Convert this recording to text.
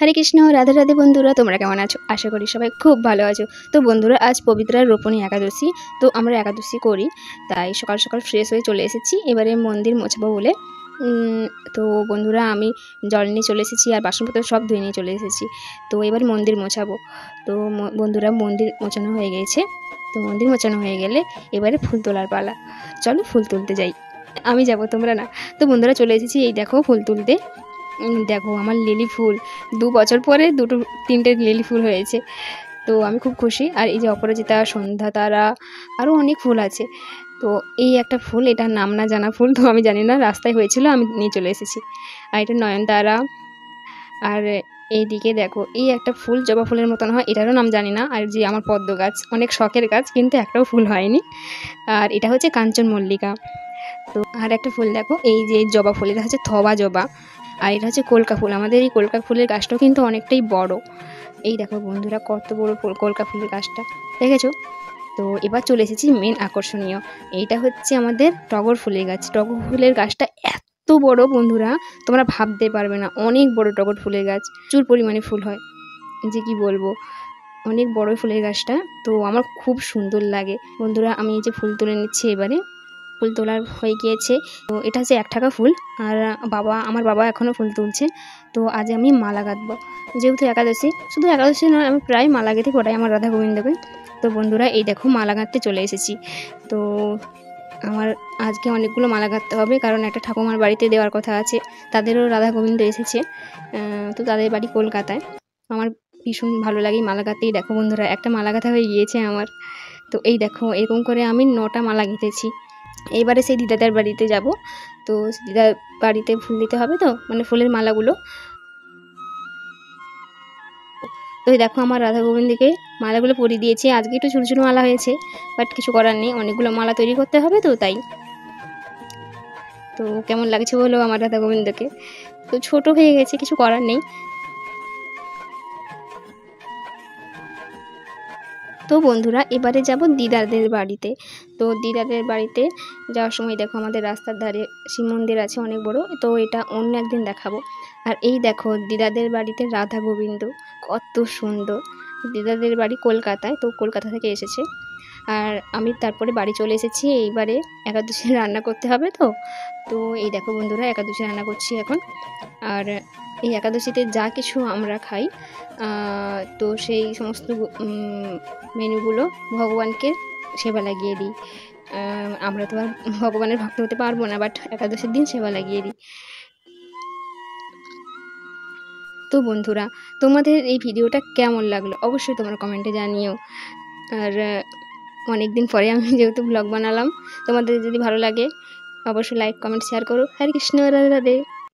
हरे कृष्ण राधे राधे बंधुरा तुम्हारा केमन आछो आशा करी सबाई खूब भालो आछो। तो बंधुरा आज पवित्र रोपणी एकादशी तो आमरा एकादशी करी ताई सकाल सकाल फ्रेश हये चले एसेछि एबारे मंदिर मोछाबो बोले। तो बंधुरा आमी जल निये चले एसेछि आर बासनपत्र सब धुए निये चले एसेछि। तो एबार मंदिर मोछाबो। तो बंधुरा मंदिर मोछानो हये गेछे। तो मंदिर मोछानो हये गेले एबारे फुल तोलार पाला। चलो फुल तुलते जाई। आमी जाबो तोमरा ना। तो बंधुरा चले एसेछि एई देखो फुल तुलते। देखो आमार लिली फुल 2 बछर परे दुटो तीनटे लिली फुल हयेछे। तो आमी खूब खुशी। और এই যে অপরাজিতা সন্ধ্যা তারা আরও অনেক ফুল আছে। তো এই একটা ফুল এটার নাম না জানা ফুল তো আমি জানি না রাস্তায় হয়েছিল আমি নিয়ে চলে এসেছি। আর এটা নয়নতারা। আর এইদিকে দেখো এই একটা ফুল জবা ফুলের মতন হয় এটারও নাম জানি না। আর যে আমার পদ্ম গাছ অনেক শখের গাছ কিন্তু একটাও ফুল হয়নি। আর এটা হচ্ছে কাঞ্চন মল্লিকা। তো আর একটা ফুল দেখো এই যে জবা ফুল এটা হচ্ছে থবা জবা। আর এটা হচ্ছে কলকা ফুল। আমাদের এই কলকা ফুলের গাছটাও কিন্তু অনেকটাই বড়। এই দেখো বন্ধুরা কত বড় কলকা ফুলের গাছটা দেখেছো। তো এবার চলে এসেছি মেন আকর্ষণীয় এইটা হচ্ছে আমাদের টগর ফুলের গাছ। টগর ফুলের গাছটা এত বড় বন্ধুরা তোমরা ভাবতে পারবে না, অনেক বড় টগর ফুলের গাছ, প্রচুর পরিমাণে ফুল হয় যে কি বলবো, অনেক বড় ফুলের গাছটা। তো আমার খুব সুন্দর লাগে বন্ধুরা। আমি এই যে ফুল তুলে নিচ্ছি এবারে ফুল তোলার হয়ে গিয়েছে। তো এটা হচ্ছে 1 টাকা ফুল। আর আমার বাবা এখনও ফুল তুলছে। তো আজ আমি মালা গাঁথবো যেহেতু একাদশী, শুধু একাদশী নয় আমি প্রায় মালা গেঁথে করাই আমার রাধা গোবিন্দকে। তো বন্ধুরা এই দেখো মালা গাঁথতে চলে এসেছি। তো আমার আজকে অনেকগুলো মালা গাঁথতে হবে কারণ একটা ঠাকুমার বাড়িতে দেওয়ার কথা আছে, তাদেরও রাধা গোবিন্দ এসেছে। তো তাদের বাড়ি কলকাতায়। আমার ভীষণ ভালো লাগে মালা গাঁথতেই। দেখো বন্ধুরা একটা মালা গাঁথা হয়ে গিয়েছে আমার। তো এই দেখো এরকম করে আমি 9টা মালা গেঁথেছি। এইবারে সেই দিদাদের বাড়িতে যাব। তো দিদার বাড়িতে ফুল দিতে হবে তো মানে ফুলের মালাগুলো। তো এই দেখো আমার রাধা গোবিন্দকে মালাগুলো পরিয়ে দিয়েছি। আজকে একটু ছোটো ছোটো মালা হয়েছে বাট কিছু করার নেই, অনেকগুলো মালা তৈরি করতে হবে তো তাই। তো কেমন লাগছে বলো আমার রাধা গোবিন্দকে। তো ছোট হয়ে গেছে কিছু করার নেই। তো বন্ধুরা এবারে যাব দিদাদের বাড়িতে। তো দিদাদের বাড়িতে যাওয়ার সময় দেখো আমাদের রাস্তার ধারে শিব মন্দির আছে অনেক বড়। তো এটা অন্য একদিন দেখাবো। আর এই দেখো দিদাদের বাড়িতে রাধা গোবিন্দ কত সুন্দর। দিদাদের বাড়ি কলকাতায়, তো কলকাতা থেকে এসেছে। আর আমি তারপরে বাড়ি চলে এসেছি। এইবারে একাদশী রান্না করতে হবে তো। তো এই দেখো বন্ধুরা একাদশী রান্না করছি এখন। আর এই একাদশীতে যা কিছু আমরা খাই তো সেই সমস্ত মেনুগুলো ভগবানকে সেবা লাগিয়ে দিই। আমরা তো আর ভগবানের ভক্ত হতে পারবো না বাট একাদশীর দিন সেবা লাগিয়ে দিই। তো বন্ধুরা তোমাদের এই ভিডিওটা কেমন লাগলো অবশ্যই তোমরা কমেন্টে জানিও। আর অনেক দিন পরে আমি যেহেতু ব্লগ বানালাম, তোমাদের যদি ভালো লাগে অবশ্যই লাইক কমেন্ট শেয়ার করো। হরে কৃষ্ণ রাধে রাধে।